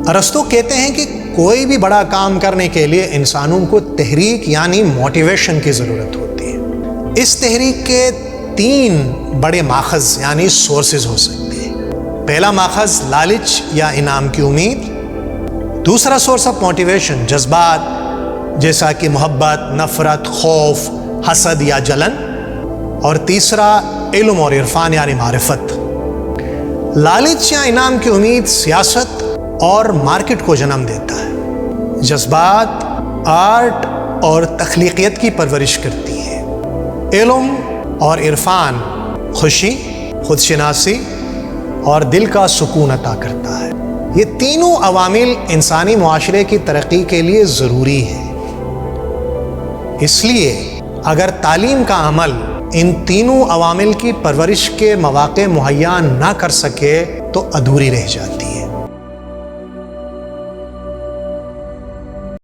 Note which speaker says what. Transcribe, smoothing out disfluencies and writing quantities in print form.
Speaker 1: ارسطو کہتے ہیں کہ کوئی بھی بڑا کام کرنے کے لیے انسانوں کو تحریک یعنی موٹیویشن کی ضرورت ہوتی ہے۔ اس تحریک کے 3 بڑے ماخذ یعنی سورسز ہو سکتے ہیں۔ پہلا ماخذ لالچ یا انعام کی امید، دوسرا سورس آف موٹیویشن جذبات جیسا کہ محبت، نفرت، خوف، حسد یا جلن، اور تیسرا علم اور عرفان یعنی معرفت۔ لالچ یا انعام کی امید سیاست اور مارکیٹ کو جنم دیتا ہے، جذبات آرٹ اور تخلیقیت کی پرورش کرتی ہے، علم اور عرفان خوشی، خود شناسی اور دل کا سکون عطا کرتا ہے۔ یہ تینوں عوامل انسانی معاشرے کی ترقی کے لیے ضروری ہے۔ اس لیے اگر تعلیم کا عمل ان تینوں عوامل کی پرورش کے مواقع مہیا نہ کر سکے تو ادھوری رہ جاتی ہے۔